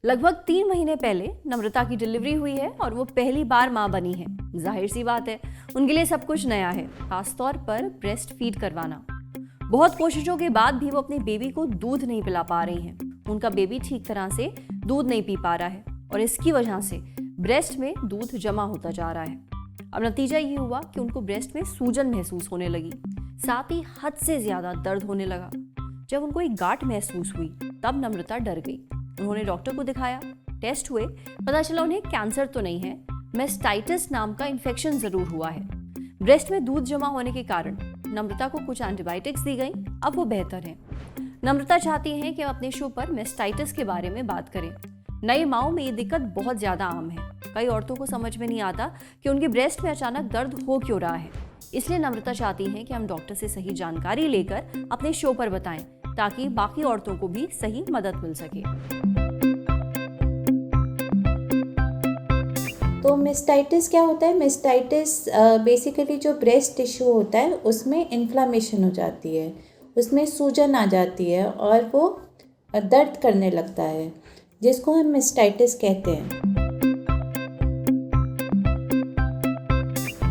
लगभग 3 महीने पहले नम्रता की डिलीवरी हुई है और वो पहली बार मां बनी है। जाहिर सी बात है, उनके लिए सब कुछ नया है, खासतौर पर ब्रेस्ट फीड करवाना। बहुत कोशिशों के बाद भी वो अपने बेबी को दूध नहीं पिला पा रही हैं। उनका बेबी ठीक तरह से दूध नहीं पी पा रहा है और इसकी वजह से ब्रेस्ट में दूध जमा होता जा रहा है। अब नतीजा ये हुआ कि उनको ब्रेस्ट में सूजन महसूस होने लगी, साथ ही हद से ज्यादा दर्द होने लगा। जब उनको एक गांठ महसूस हुई तब नम्रता डर गई। उन्होंने डॉक्टर को दिखाया, टेस्ट हुए, पता चला उन्हें कैंसर तो नहीं है, मेस्टाइटिस नाम का इन्फेक्शन जरूर हुआ है। ब्रेस्ट में दूध जमा होने के कारण नम्रता को कुछ एंटीबायोटिक्स दी गई। अब वो बेहतर हैं। नम्रता चाहती हैं कि हम अपने शो पर मेस्टाइटिस के बारे में बात करें। नई माओं में ये दिक्कत बहुत ज्यादा आम है। कई औरतों को समझ में नहीं आता कि उनकी ब्रेस्ट में अचानक दर्द हो क्यों रहा है। इसलिए नम्रता चाहती हैं कि हम डॉक्टर से सही जानकारी लेकर अपने शो पर बताएं, ताकि बाकी औरतों को भी सही मदद मिल सके। तो मेस्टाइटिस क्या होता है? मेस्टाइटिस बेसिकली जो ब्रेस्ट टिश्यू होता है उसमें इन्फ्लामेशन हो जाती है, उसमें सूजन आ जाती है और वो दर्द करने लगता है, जिसको हम मेस्टाइटिस कहते हैं।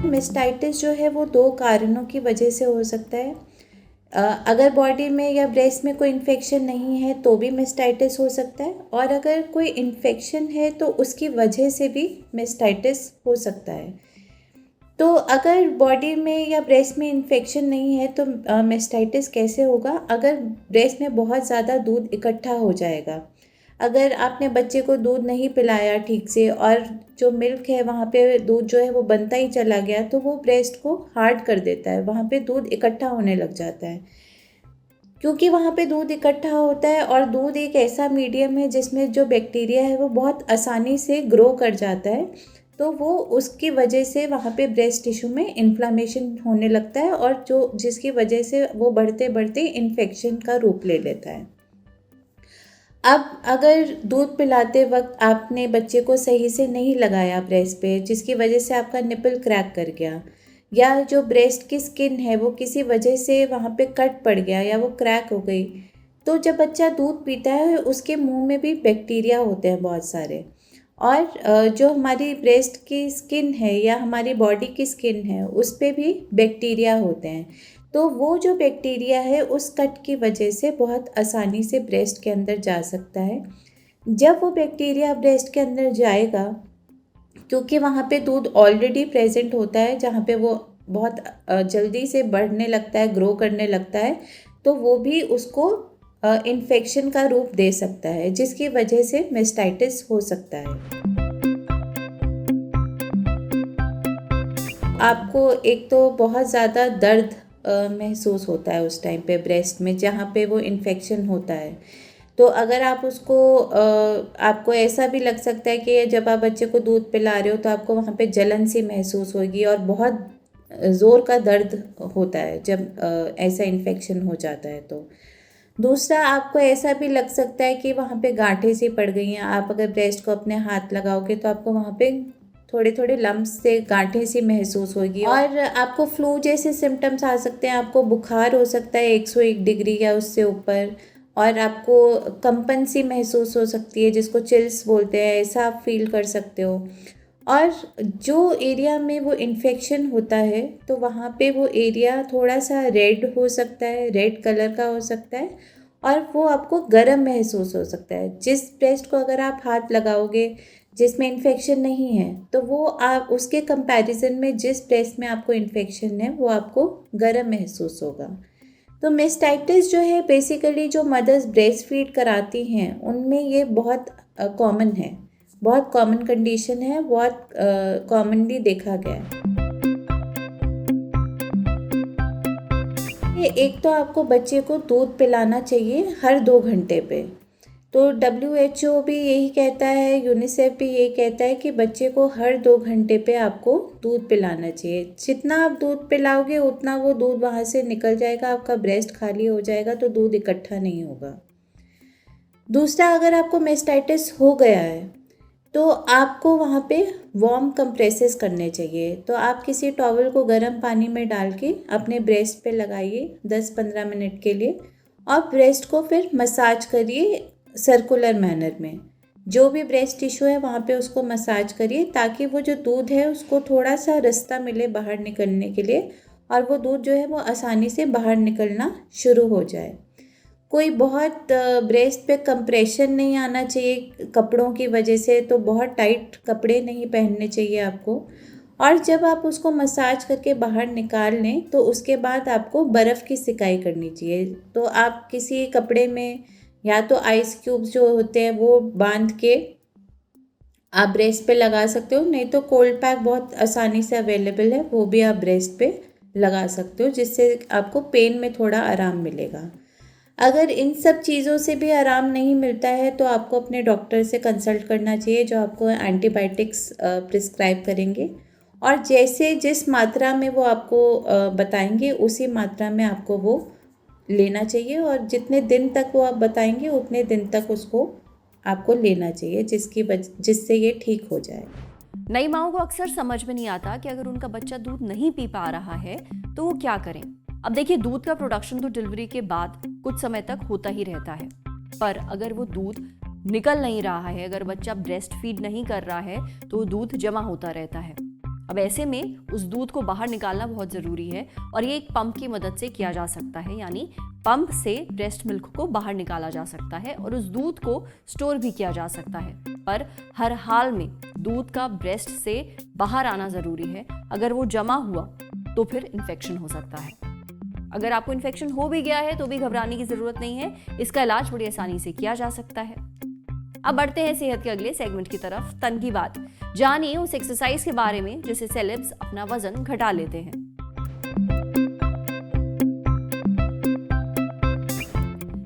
मेस्टाइटिस जो है वो 2 कारणों की वजह से हो सकता है। अगर बॉडी में या ब्रेस्ट में कोई इन्फेक्शन नहीं है तो भी मेस्टाइटिस हो सकता है, और अगर कोई इन्फेक्शन है तो उसकी वजह से भी मेस्टाइटिस हो सकता है। तो अगर बॉडी में या ब्रेस्ट में इन्फेक्शन नहीं है तो मेस्टाइटिस कैसे होगा? अगर ब्रेस्ट में बहुत ज़्यादा दूध इकट्ठा हो जाएगा, अगर आपने बच्चे को दूध नहीं पिलाया ठीक से और जो मिल्क है वहाँ पे दूध जो है वो बनता ही चला गया, तो वो ब्रेस्ट को हार्ड कर देता है, वहाँ पे दूध इकट्ठा होने लग जाता है। क्योंकि वहाँ पे दूध इकट्ठा होता है और दूध एक ऐसा मीडियम है जिसमें जो बैक्टीरिया है वो बहुत आसानी से ग्रो कर जाता है, तो वो उसकी वजह से वहाँ पे ब्रेस्ट टिश्यू में इन्फ्लामेशन होने लगता है और जिसकी वजह से वो बढ़ते बढ़ते इन्फेक्शन का रूप ले लेता है। अब अगर दूध पिलाते वक्त आपने बच्चे को सही से नहीं लगाया ब्रेस्ट पे, जिसकी वजह से आपका निपल क्रैक कर गया, या जो ब्रेस्ट की स्किन है वो किसी वजह से वहाँ पे कट पड़ गया या वो क्रैक हो गई, तो जब बच्चा दूध पीता है उसके मुंह में भी बैक्टीरिया होते हैं बहुत सारे, और जो हमारी ब्रेस्ट की स्किन है या हमारी बॉडी की स्किन है उस पर भी बैक्टीरिया होते हैं। तो वो जो बैक्टीरिया है उस कट की वजह से बहुत आसानी से ब्रेस्ट के अंदर जा सकता है। जब वो बैक्टीरिया ब्रेस्ट के अंदर जाएगा, क्योंकि वहाँ पे दूध ऑलरेडी प्रेजेंट होता है जहाँ पे वो बहुत जल्दी से बढ़ने लगता है, ग्रो करने लगता है, तो वो भी उसको इन्फेक्शन का रूप दे सकता है, जिसकी वजह से मेस्टाइटिस हो सकता है। आपको एक तो बहुत ज़्यादा दर्द महसूस होता है उस टाइम पे ब्रेस्ट में जहाँ पे वो इन्फेक्शन होता है। तो अगर आप उसको आपको ऐसा भी लग सकता है कि जब आप बच्चे को दूध पिला रहे हो तो आपको वहाँ पे जलन सी महसूस होगी और बहुत ज़ोर का दर्द होता है जब ऐसा इन्फेक्शन हो जाता है। तो दूसरा, आपको ऐसा भी लग सकता है कि वहाँ पे गांठें सी पड़ गई हैं। आप अगर ब्रेस्ट को अपने हाथ लगाओगे तो आपको वहाँ पे थोड़े थोड़े लम्स से गांठें सी महसूस होगी, और आपको फ्लू जैसे सिम्टम्स आ सकते हैं। आपको बुखार हो सकता है 101 डिग्री या उससे ऊपर, और आपको कंपन सी महसूस हो सकती है जिसको चिल्स बोलते हैं, ऐसा आप फील कर सकते हो। और जो एरिया में वो इन्फेक्शन होता है तो वहाँ पे वो एरिया थोड़ा सा रेड हो सकता है, रेड कलर का हो सकता है, और वो आपको गर्म महसूस हो सकता है। जिस ब्रेस्ट को अगर आप हाथ लगाओगे जिसमें इन्फेक्शन नहीं है, तो वो आप उसके कंपैरिजन में जिस ब्रेस्ट में आपको इन्फेक्शन है वो आपको गर्म महसूस होगा। तो मेस्टाइटिस जो है बेसिकली जो मदर्स ब्रेस्ट फीड कराती हैं उनमें ये बहुत कॉमन है, बहुत कॉमन कंडीशन है, बहुत कॉमनली देखा गया है। एक तो आपको बच्चे को दूध पिलाना चाहिए हर 2 घंटे पे। तो WHO भी यही कहता है, यूनिसेफ भी यही कहता है कि बच्चे को हर 2 घंटे पे आपको दूध पिलाना चाहिए। जितना आप दूध पिलाओगे उतना वो दूध वहाँ से निकल जाएगा, आपका ब्रेस्ट खाली हो जाएगा, तो दूध इकट्ठा नहीं होगा। दूसरा, अगर आपको मेस्टाइटिस हो गया है तो आपको वहाँ पे वार्म कंप्रेसेस करने चाहिए। तो आप किसी टॉवल को गर्म पानी में डाल के अपने ब्रेस्ट पे लगाइए 10-15 मिनट के लिए, और ब्रेस्ट को फिर मसाज करिए सर्कुलर मैनर में। जो भी ब्रेस्ट टिश्यू है वहाँ पे उसको मसाज करिए, ताकि वो जो दूध है उसको थोड़ा सा रास्ता मिले बाहर निकलने के लिए, और वो दूध जो है वो आसानी से बाहर निकलना शुरू हो जाए। कोई बहुत ब्रेस्ट पे कंप्रेशन नहीं आना चाहिए कपड़ों की वजह से, तो बहुत टाइट कपड़े नहीं पहनने चाहिए आपको। और जब आप उसको मसाज करके बाहर निकाल लें तो उसके बाद आपको बर्फ़ की सिकाई करनी चाहिए। तो आप किसी कपड़े में या तो आइस क्यूब्स जो होते हैं वो बांध के आप ब्रेस्ट पे लगा सकते हो, नहीं तो कोल्ड पैक बहुत आसानी से अवेलेबल है, वो भी आप ब्रेस्ट पे लगा सकते हो, जिससे आपको पेन में थोड़ा आराम मिलेगा। अगर इन सब चीज़ों से भी आराम नहीं मिलता है तो आपको अपने डॉक्टर से कंसल्ट करना चाहिए, जो आपको एंटीबायोटिक्स प्रिस्क्राइब करेंगे, और जैसे जिस मात्रा में वो आपको बताएंगे उसी मात्रा में आपको वो लेना चाहिए, और जितने दिन तक वो आप बताएंगे उतने दिन तक उसको आपको लेना चाहिए, जिससे ये ठीक हो जाए। नई माओं को अक्सर समझ में नहीं आता कि अगर उनका बच्चा दूध नहीं पी पा रहा है तो वो क्या करें। अब देखिए, दूध का प्रोडक्शन तो डिलीवरी के बाद कुछ समय तक होता ही रहता है, पर अगर वो दूध निकल नहीं रहा है, अगर बच्चा ब्रेस्ट फीड नहीं कर रहा है, तो दूध जमा होता रहता है। अब ऐसे में उस दूध को बाहर निकालना बहुत ज़रूरी है, और ये एक पंप की मदद से किया जा सकता है, यानी पंप से ब्रेस्ट मिल्क को बाहर निकाला जा सकता है और उस दूध को स्टोर भी किया जा सकता है। पर हर हाल में दूध का ब्रेस्ट से बाहर आना ज़रूरी है। अगर वो जमा हुआ तो फिर इन्फेक्शन हो सकता है। अगर आपको इन्फेक्शन हो भी गया है तो भी घबराने की ज़रूरत नहीं है, इसका इलाज बड़ी आसानी से किया जा सकता है। अब बढ़ते हैं सेहत के अगले सेगमेंट की तरफ, तन की बात। जानिए उस एक्सरसाइज के बारे में जिससे सेलेब्स अपना वजन घटा लेते हैं।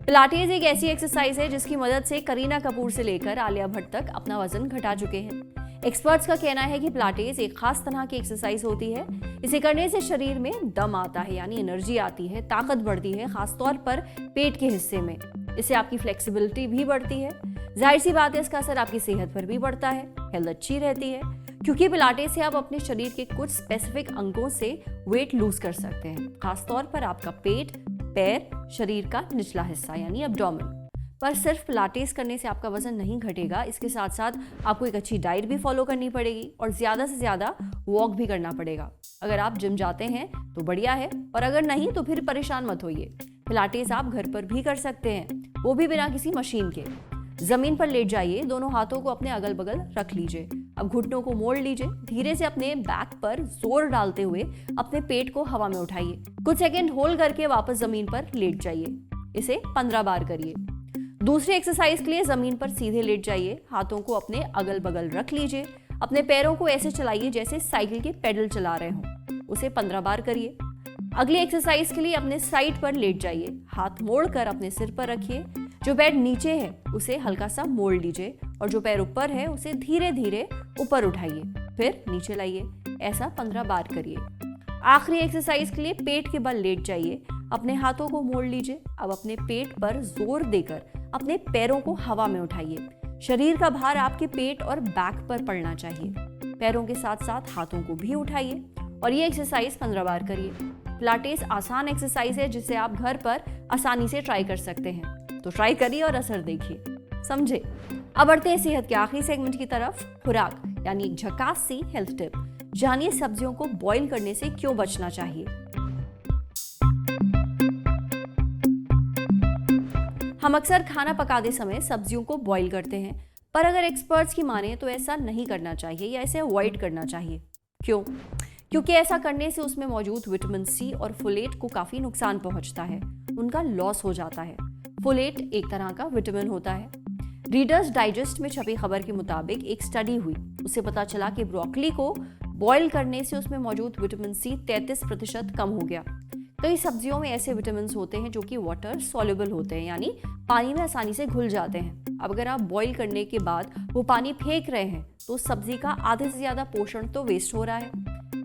पिलाटेस एक ऐसी एक्सरसाइज है जिसकी मदद से करीना कपूर से लेकर आलिया भट्ट तक अपना वजन घटा चुके हैं। एक्सपर्ट्स का कहना है कि पिलाटेस एक खास तरह की एक्सरसाइज होती है। इसे करने से शरीर में दम आता है, यानी एनर्जी आती है, ताकत बढ़ती है, खासतौर पर पेट के हिस्से में। इससे आपकी फ्लेक्सिबिलिटी भी बढ़ती है। जाहिर सी बात है, इसका असर आपकी सेहत पर भी पड़ता है, हेल्थ अच्छी रहती है, क्योंकि पिलाटेस से आप अपने शरीर के कुछ स्पेसिफिक अंगों से वेट लूज कर सकते हैं, खासतौर पर आपका पेट, पैर, शरीर का निचला हिस्सा यानी एब्डोमेन। पर सिर्फ पिलाटेस करने से आपका वजन नहीं घटेगा, इसके साथ साथ आपको एक अच्छी डाइट भी फॉलो करनी पड़ेगी और ज़्यादा से ज़्यादा वॉक भी करना पड़ेगा। अगर आप जिम जाते हैं तो बढ़िया है, और अगर नहीं तो फिर परेशान मत होइए। पिलाटेस आप घर पर भी कर सकते हैं, वो भी बिना किसी मशीन के। जमीन पर लेट जाइए, दोनों हाथों को अपने अगल बगल रख लीजिए। अब घुटनों को मोड़ लीजिए, धीरे से अपने बैक पर जोर डालते हुए अपने पेट को हवा में उठाइए। कुछ सेकंड होल्ड करके वापस जमीन पर लेट जाइए। इसे 15 बार करिए। दूसरी एक्सरसाइज के लिए जमीन पर सीधे लेट जाइए, हाथों को अपने अगल बगल रख लीजिए, अपने पैरों को ऐसे चलाइए जैसे साइकिल के पेडल चला रहे हों। उसे 15 बार करिए। अगली एक्सरसाइज के लिए अपने साइड पर लेट जाइए, हाथ मोड़कर अपने सिर पर रखिए। जो पैर नीचे है उसे हल्का सा मोड़ लीजिए, और जो पैर ऊपर है उसे धीरे धीरे ऊपर उठाइए, फिर नीचे लाइए। ऐसा 15 बार करिए। आखिरी एक्सरसाइज के लिए पेट के बल लेट जाइए, अपने हाथों को मोड़ लीजिए। अब अपने पेट पर जोर देकर अपने पैरों को हवा में उठाइए। शरीर का भार आपके पेट और बैक पर पड़ना चाहिए। पैरों के साथ साथ हाथों को भी उठाइए, और ये एक्सरसाइज 15 बार करिए। पिलाटेस आसान एक्सरसाइज है जिसे आप घर पर आसानी से ट्राई कर सकते हैं, तो ट्राई करिए और असर देखिए, समझे। अब बढ़ते हैं सेहत के आखिरी सेगमेंट की तरफ, खुराक, यानी एक झकास सी हेल्थ टिप। जानिए सब्जियों को बॉईल करने से क्यों बचना चाहिए। हम अक्सर खाना पकाते समय सब्जियों को बॉईल करते हैं, पर अगर एक्सपर्ट्स की माने तो ऐसा नहीं करना चाहिए या इसे अवॉइड करना चाहिए। क्यों? क्योंकि ऐसा करने से उसमें मौजूद विटामिन सी और फोलेट को काफी नुकसान पहुंचता है, उनका लॉस हो जाता है। फोलेट एक तरह का विटामिन होता है। रीडर्स डाइजेस्ट में छपी खबर के मुताबिक एक स्टडी हुई, उससे पता चला कि ब्रोकली को बॉईल करने से उसमें मौजूद विटामिन सी 33% कम हो गया। कई सब्जियों में ऐसे विटामिन होते हैं जो कि वाटर सॉल्युबल होते हैं, यानी पानी में आसानी से घुल जाते हैं। अब अगर आप बॉईल करने के बाद वो पानी फेंक रहे हैं तो सब्जी का आधे से ज्यादा पोषण तो वेस्ट हो रहा है।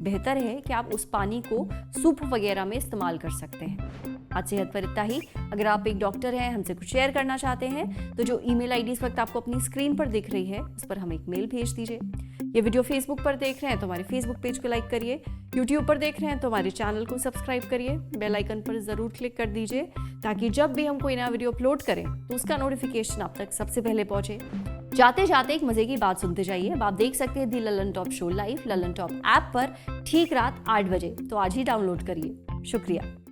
बेहतर है कि आप उस पानी को सूप वगैरह में इस्तेमाल कर सकते हैं। आज सेहत पर इतना ही। अगर आप एक डॉक्टर हैं, हमसे कुछ शेयर करना चाहते हैं, तो जो ईमेल आईडी इस वक्त आपको अपनी स्क्रीन पर दिख रही है, उस पर हमें एक मेल भेज दीजिए। ये वीडियो फेसबुक पर देख रहे हैं तो हमारे फेसबुक पेज को लाइक करिए, यूट्यूब पर देख रहे हैं तो हमारे चैनल को सब्सक्राइब करिए, बेल आइकन पर ज़रूर क्लिक कर दीजिए ताकि जब भी हम कोई नया वीडियो अपलोड करें तो उसका नोटिफिकेशन आप तक सबसे पहले पहुंचे। जाते जाते एक मजे की बात सुनते जाइए। अब आप देख सकते हैं the Lallan top show live Lallan top app पर ठीक रात 8 बजे, तो आज ही डाउनलोड करिए। शुक्रिया।